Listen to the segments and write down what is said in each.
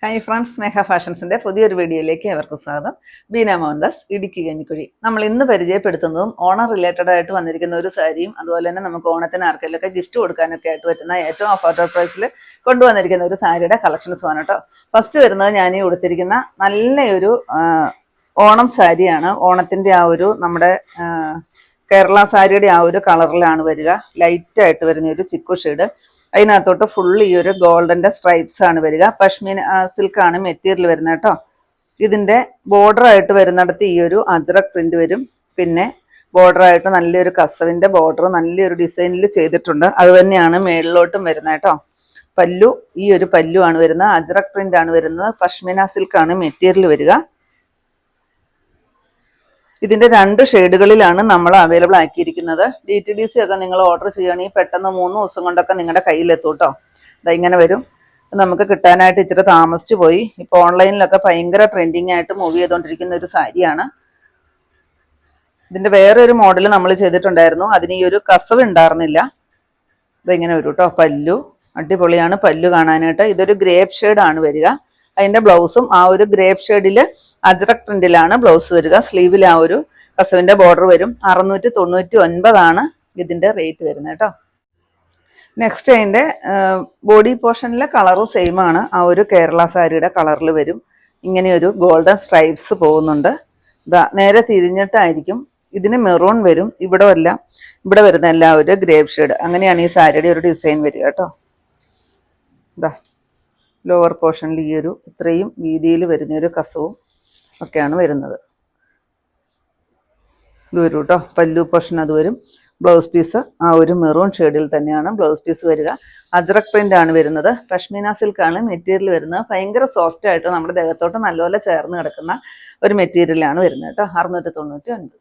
Hi friends, സ്നേഹ ഫാഷൻസിൻ്റെ പുതിയൊരു വീഡിയോയിലേക്ക് അവർക്കും സ്വാഗതം. ബീന മോഹൻദാസ്, ഇടുക്കി കഞ്ഞിക്കുഴി. നമ്മൾ ഇന്ന് പരിചയപ്പെടുത്തുന്നതും ഓണം റിലേറ്റഡ് ആയിട്ട് വന്നിരിക്കുന്ന ഒരു സാരിയും അതുപോലെ തന്നെ നമുക്ക് ഓണത്തിന് ആർക്കെങ്കിലൊക്കെ ഗിഫ്റ്റ് കൊടുക്കാനൊക്കെ ആയിട്ട് പറ്റുന്ന ഏറ്റവും അഫോർഡബിൾ പ്രൈസിൽ കൊണ്ടുവന്നിരിക്കുന്ന ഒരു സാരിയുടെ കളക്ഷൻസുമാണ് കേട്ടോ. ഫസ്റ്റ് വരുന്നത് ഞാൻ ഈ ഉടുത്തിരിക്കുന്ന നല്ലൊരു ഓണം സാരിയാണ്. ഓണത്തിൻ്റെ ആ ഒരു നമ്മുടെ കേരള സാരിയുടെ ആ ഒരു കളറിലാണ് വരിക. ലൈറ്റായിട്ട് വരുന്ന ഒരു ചിക്കു ഷെയ്ഡ്. അതിനകത്തോട്ട് ഫുള്ള് ഈ ഒരു ഗോൾഡൻ്റെ സ്ട്രൈപ്സ് ആണ് വരിക. പഷ്മീന സിൽക്കാണ് മെറ്റീരിയൽ വരുന്നത് കേട്ടോ. ഇതിൻ്റെ ബോർഡറായിട്ട് വരുന്നിടത്ത് ഈ ഒരു അജ്രക് പ്രിന്റ് വരും. പിന്നെ ബോർഡറായിട്ട് നല്ലൊരു കസവിൻ്റെ ബോർഡർ നല്ലൊരു ഡിസൈനിൽ ചെയ്തിട്ടുണ്ട്. അത് തന്നെയാണ് മേളിലോട്ടും വരുന്നത് കേട്ടോ. പല്ലു ഈ ഒരു പല്ലു ആണ് വരുന്നത്. അജ്രക് പ്രിന്റ് ആണ് വരുന്നത്. പഷ്മീന സിൽക്കാണ് മെറ്റീരിയൽ വരിക. ഇതിൻ്റെ 2 ഷെയ്ഡുകളിലാണ് നമ്മൾ അവൈലബിൾ ആക്കിയിരിക്കുന്നത്. DTDC ഒക്കെ നിങ്ങൾ ഓർഡർ ചെയ്യുകയാണെങ്കിൽ പെട്ടെന്ന് 3 ദിവസം കൊണ്ടൊക്കെ നിങ്ങളുടെ കയ്യിലെത്തും കേട്ടോ. ഇങ്ങനെ വരും. നമുക്ക് കിട്ടാനായിട്ട് ഇച്ചിരി താമസിച്ചു പോയി. ഇപ്പോൾ ഓൺലൈനിലൊക്കെ ഭയങ്കര ട്രെൻഡിങ് ആയിട്ട് മൂവ് ചെയ്തുകൊണ്ടിരിക്കുന്ന ഒരു സാരിയാണ്. ഇതിൻ്റെ വേറെ ഒരു മോഡൽ നമ്മൾ ചെയ്തിട്ടുണ്ടായിരുന്നു. അതിന് ഈ ഒരു കസവ് ഉണ്ടായിരുന്നില്ല. ഇങ്ങനെ വരും കേട്ടോ. പല്ലു അടിപൊളിയാണ് പല്ലു കാണാനായിട്ട്. ഇതൊരു ഗ്രേപ്പ് ഷെയ്ഡാണ് വരിക. അതിൻ്റെ ബ്ലൗസും ആ ഒരു ഗ്രേപ്പ് ഷെയ്ഡിൽ അജ്രക് പ്രിന്റിലാണ് ബ്ലൗസ് വരിക. സ്ലീവിൽ ആ ഒരു കസവിൻ്റെ ബോർഡർ വരും. 699 ഇതിൻ്റെ റേറ്റ് വരുന്നത് കേട്ടോ. നെക്സ്റ്റ് അതിൻ്റെ ബോഡി പോർഷനിലെ കളറ് സെയിം ആണ്. ആ ഒരു കേരള സാരിയുടെ കളറിൽ വരും. ഇങ്ങനെയൊരു ഗോൾഡൻ സ്ട്രൈപ്സ് പോകുന്നുണ്ട്. നേരെ തിരിഞ്ഞിട്ടായിരിക്കും. ഇതിന് മെറൂൺ വരും. ഇവിടെ വരുന്ന എല്ലാം ഒരു ഗ്രേപ്പ് ഷെയ്ഡ്. അങ്ങനെയാണ് ഈ സാരിയുടെ ഒരു ഡിസൈൻ വരിക കേട്ടോ. ലോവർ പോർഷനിൽ ഈ ഒരു ഇത്രയും വീതിയിൽ വരുന്നൊരു കസവും ഒക്കെയാണ് വരുന്നത്. ഇത് വരും കേട്ടോ. പല്ലു പോർഷൻ അത് വരും. ബ്ലൗസ് പീസ് ആ ഒരു മെറൂൺ ഷെയ്ഡിൽ തന്നെയാണ് ബ്ലൗസ് പീസ് വരിക. അജ്രക് പ്രിന്റ് ആണ് വരുന്നത്. പഷ്മീന സിൽക്കാണ് മെറ്റീരിയൽ വരുന്നത്. ഭയങ്കര സോഫ്റ്റ് ആയിട്ട് നമ്മുടെ ദേഹത്തോട്ട് നല്ലപോലെ ചേർന്ന് കിടക്കുന്ന ഒരു മെറ്റീരിയലാണ് വരുന്നത് കേട്ടോ. 699.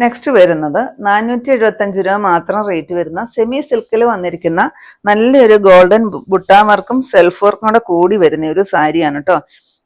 നെക്സ്റ്റ് വരുന്നത് 475 രൂപ മാത്രം റേറ്റ് വരുന്ന സെമി സിൽക്കിൽ വന്നിരിക്കുന്ന നല്ലൊരു ഗോൾഡൻ ബുട്ടാ വർക്കും സെൽഫ് വർക്കും കൂടെ കൂടി വരുന്ന ഒരു സാരിയാണ് കേട്ടോ.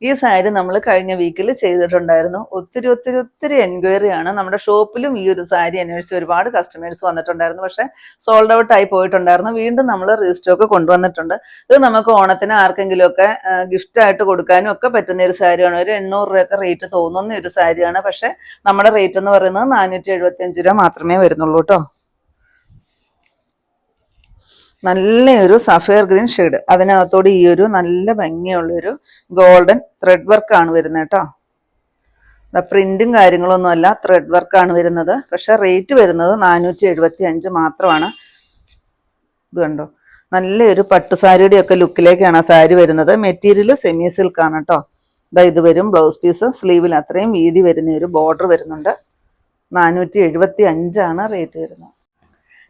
ഈ സാരി നമ്മൾ കഴിഞ്ഞ വീക്കിൽ ചെയ്തിട്ടുണ്ടായിരുന്നു. ഒത്തിരി എൻക്വയറിയാണ്. നമ്മുടെ ഷോപ്പിലും ഈ ഒരു സാരി അന്വേഷിച്ച് ഒരുപാട് കസ്റ്റമേഴ്സ് വന്നിട്ടുണ്ടായിരുന്നു. പക്ഷെ സോൾഡ് ഔട്ട് ആയി പോയിട്ടുണ്ടായിരുന്നു. വീണ്ടും നമ്മൾ റീസ്റ്റോക്ക് കൊണ്ടുവന്നിട്ടുണ്ട്. ഇത് നമുക്ക് ഓണത്തിന് ആർക്കെങ്കിലുമൊക്കെ ഗിഫ്റ്റായിട്ട് കൊടുക്കാനും ഒക്കെ പറ്റുന്ന ഒരു സാരിയാണ്. ഒരു 800 രൂപയൊക്കെ റേറ്റ് തോന്നുന്ന ഒരു സാരിയാണ്. പക്ഷെ നമ്മുടെ റേറ്റ് എന്ന് പറയുന്നത് 475 രൂപ മാത്രമേ വരുന്നുള്ളൂ കേട്ടോ. നല്ലൊരു സഫയർ ഗ്രീൻ ഷെയ്ഡ്. അതിനകത്തോട് ഈ ഒരു നല്ല ഭംഗിയുള്ളൊരു ഗോൾഡൻ ത്രെഡ് വർക്കാണ് വരുന്നത് കേട്ടോ. പ്രിന്റും കാര്യങ്ങളൊന്നും അല്ല, ത്രെഡ് വർക്കാണ് വരുന്നത്. പക്ഷെ റേറ്റ് വരുന്നത് 475 മാത്രമാണ്. ഇത് കണ്ടോ, നല്ലൊരു പട്ടുസാരിയുടെ ഒക്കെ ലുക്കിലേക്കാണ് ആ സാരി വരുന്നത്. മെറ്റീരിയൽ സെമി സിൽക്കാണ് കേട്ടോ. ഇത് വരും ബ്ലൗസ് പീസ്. സ്ലീവിൽ അത്രയും വീതി വരുന്ന ഒരു ബോർഡർ വരുന്നുണ്ട്. 475 റേറ്റ് വരുന്നത്.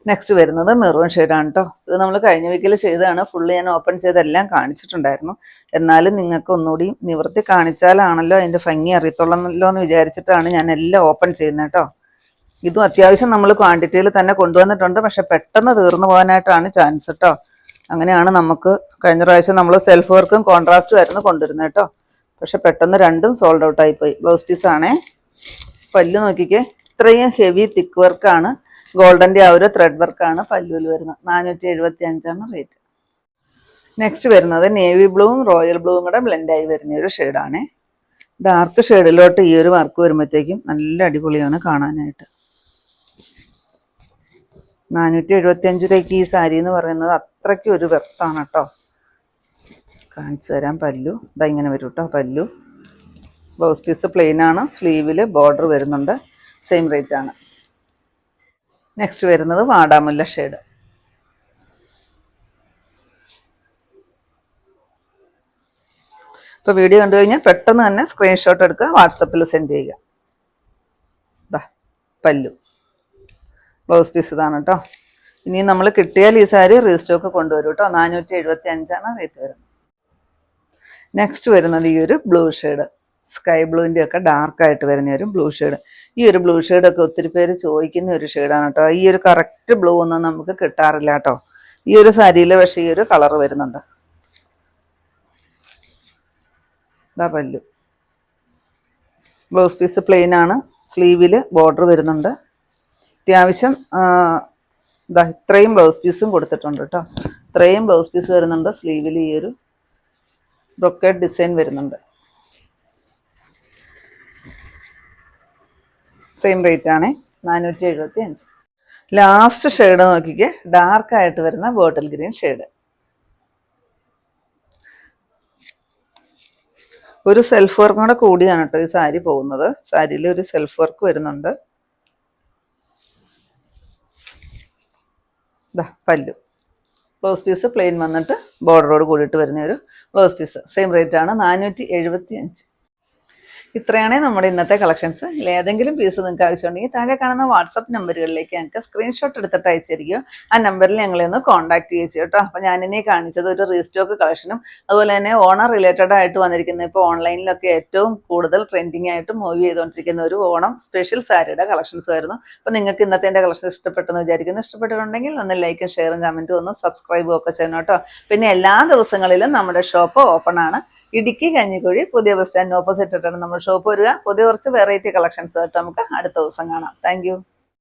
നെക്സ്റ്റ് വരുന്നത് മെറൂൺ ഷെയ്ഡാണ് കേട്ടോ. ഇത് നമ്മൾ കഴിഞ്ഞ വീക്കിൽ ചെയ്തതാണ്. ഫുള്ള് ഞാൻ ഓപ്പൺ ചെയ്തെല്ലാം കാണിച്ചിട്ടുണ്ടായിരുന്നു. എന്നാലും നിങ്ങൾക്ക് ഒന്നുകൂടി നിവർത്തി കാണിച്ചാലാണല്ലോ അതിൻ്റെ ഭംഗി അറിയത്തുള്ളല്ലോ എന്ന് വിചാരിച്ചിട്ടാണ് ഞാൻ എല്ലാം ഓപ്പൺ ചെയ്യുന്നത് കേട്ടോ. ഇതും അത്യാവശ്യം നമ്മൾ ക്വാണ്ടിറ്റിയിൽ തന്നെ കൊണ്ടുവന്നിട്ടുണ്ട്. പക്ഷെ പെട്ടെന്ന് തീർന്നു പോകാനായിട്ടാണ് ചാൻസ് കേട്ടോ. അങ്ങനെയാണ് നമുക്ക് കഴിഞ്ഞ പ്രാവശ്യം നമ്മൾ സെൽഫ് വർക്കും കോൺട്രാസ്റ്റും ആയിരുന്നു കൊണ്ടുവരുന്നത് കേട്ടോ. പക്ഷെ പെട്ടെന്ന് രണ്ടും സോൾഡ് ഔട്ട് ആയിപ്പോയി. ബ്ലൗസ് പീസാണേ. പല്ലു നോക്കിക്കേ, ഇത്രയും ഹെവി തിക്ക് വർക്കാണ്. ഗോൾഡൻ്റെ ആ ഒരു ത്രെഡ് വർക്കാണ് പല്ലുവിൽ വരുന്നത്. 475 റേറ്റ്. നെക്സ്റ്റ് വരുന്നത് നേവി ബ്ലൂവും റോയൽ ബ്ലൂവും കൂടെ ബ്ലെൻഡായി വരുന്ന ഒരു ഷെയ്ഡാണ്. ഡാർക്ക് ഷെയ്ഡിലോട്ട് ഈ ഒരു വർക്ക് വരുമ്പോഴത്തേക്കും നല്ല അടിപൊളിയാണ് കാണാനായിട്ട്. 475 രൂപയ്ക്ക് ഈ സാരി എന്ന് പറയുന്നത് അത്രയ്ക്ക് ഒരു വെർത്താണ് കേട്ടോ. കാണിച്ചു തരാം. പല്ലു ഇങ്ങനെ വരും കേട്ടോ. പല്ലു ബ്ലൗസ് പീസ് പ്ലെയിൻ ആണ്. സ്ലീവിൽ ബോർഡർ വരുന്നുണ്ട്. സെയിം റേറ്റ് ആണ്. നെക്സ്റ്റ് വരുന്നത് വാടാമുല്ല ഷെയ്ഡ്. ഇപ്പോൾ വീഡിയോ കണ്ടു കഴിഞ്ഞാൽ പെട്ടെന്ന് തന്നെ സ്ക്രീൻഷോട്ട് എടുക്കുക, വാട്സപ്പിൽ സെൻഡ് ചെയ്യുക. പല്ലു ബ്ലൗസ് പീസ് ഇതാണ് കേട്ടോ. ഇനി നമ്മൾ കിട്ടിയാൽ ഈ സാരി റീസ്റ്റോക്ക് കൊണ്ടുവരും കേട്ടോ. 475 റേറ്റ് വരുന്നത്. നെക്സ്റ്റ് വരുന്നത് ഈ ഒരു ബ്ലൂ ഷെയ്ഡ്. സ്കൈ ബ്ലൂവിൻ്റെ ഒക്കെ ഡാർക്കായിട്ട് വരുന്ന ഒരു ബ്ലൂ ഷെയ്ഡ്. ഈ ഒരു ബ്ലൂ ഷെയ്ഡൊക്കെ ഒത്തിരി പേര് ചോദിക്കുന്ന ഒരു ഷെയ്ഡാണ് കേട്ടോ. ഈ ഒരു കറക്റ്റ് ബ്ലൂ ഒന്നും നമുക്ക് കിട്ടാറില്ല കേട്ടോ. ഈ ഒരു സാരിയിൽ പക്ഷേ ഈ ഒരു കളർ വരുന്നുണ്ട്. പല്ലു ബ്ലൗസ് പീസ് പ്ലെയിൻ ആണ്. സ്ലീവിൽ ബോർഡർ വരുന്നുണ്ട്. അത്യാവശ്യം ഇത്രയും ബ്ലൗസ് പീസും കൊടുത്തിട്ടുണ്ട് കേട്ടോ. ഇത്രയും ബ്ലൗസ് പീസ് വരുന്നുണ്ട്. സ്ലീവിൽ ഈ ഒരു ബ്രൊക്കേഡ് ഡിസൈൻ വരുന്നുണ്ട്. സെയിം റേറ്റ് ആണ്, 475. ലാസ്റ്റ് ഷെയ്ഡ് നോക്കിക്കേ, ഡാർക്കായിട്ട് വരുന്ന ബോട്ടിൽ ഗ്രീൻ ഷെയ്ഡ്. ഒരു സെൽഫ് വർക്കും കൂടെ കൂടിയാണ് കേട്ടോ ഈ സാരി പോകുന്നത്. സാരിയിൽ ഒരു സെൽഫ് വർക്ക് വരുന്നുണ്ട്. പല്ലു, ബ്ലൗസ് പീസ് പ്ലെയിൻ വന്നിട്ട് ബോർഡറോട് കൂടിയിട്ട് വരുന്ന ഒരു ബ്ലൗസ് പീസ്. സെയിം റേറ്റ് ആണ്, 475. ഇത്രയാണ് നമ്മുടെ ഇന്നത്തെ കളക്ഷൻസ്. ഏതെങ്കിലും പീസ് നിങ്ങൾക്ക് ആവശ്യമുണ്ടെങ്കിൽ താഴെ കാണുന്ന വാട്സപ്പ് നമ്പറുകളിലേക്ക് ഞങ്ങൾക്ക് സ്ക്രീൻഷോട്ട് എടുത്തിട്ട് അയച്ചിരിക്കുക. ആ നമ്പറിൽ ഞങ്ങളെ ഒന്ന് കോൺടാക്ട് ചെയ്യുക കേട്ടോ. അപ്പോൾ ഞാനിനി കാണിച്ചത് ഒരു റീസ്റ്റോക്ക് കളക്ഷനും അതുപോലെ തന്നെ ഓണം റിലേറ്റഡ് ആയിട്ട് വന്നിരിക്കുന്ന ഇപ്പോൾ ഓൺലൈനിലൊക്കെ ഏറ്റവും കൂടുതൽ ട്രെൻഡിങ് ആയിട്ട് മൂവ് ചെയ്തുകൊണ്ടിരിക്കുന്ന ഒരു ഓണം സ്പെഷ്യൽ സാരിയുടെ കളക്ഷൻസ് ആയിരുന്നു. അപ്പോൾ നിങ്ങൾക്ക് ഇന്നത്തെ എൻ്റെ കളക്ഷൻ ഇഷ്ടപ്പെട്ടെന്ന് വിചാരിക്കുന്നു. ഇഷ്ടപ്പെട്ടിട്ടുണ്ടെങ്കിൽ ഒന്ന് ലൈക്കും ഷെയറും കമൻറ്റും ഒന്ന് സബ്സ്ക്രൈബും ഒക്കെ ചെയ്യണം കേട്ടോ. പിന്നെ എല്ലാ ദിവസങ്ങളിലും നമ്മുടെ ഷോപ്പ് ഓപ്പൺ ആണ്. ഇടുക്കി കഞ്ഞിക്കുഴി പുതിയ ബസ് സ്റ്റാൻഡിന് ഓപ്പോസിറ്റ് ആയിട്ടാണ് നമ്മുടെ ഷോപ്പ് വരിക. പുതിയ കുറച്ച് വെറൈറ്റി കളക്ഷൻസ് ആയിട്ട് നമുക്ക് അടുത്ത ദിവസം കാണാം. താങ്ക്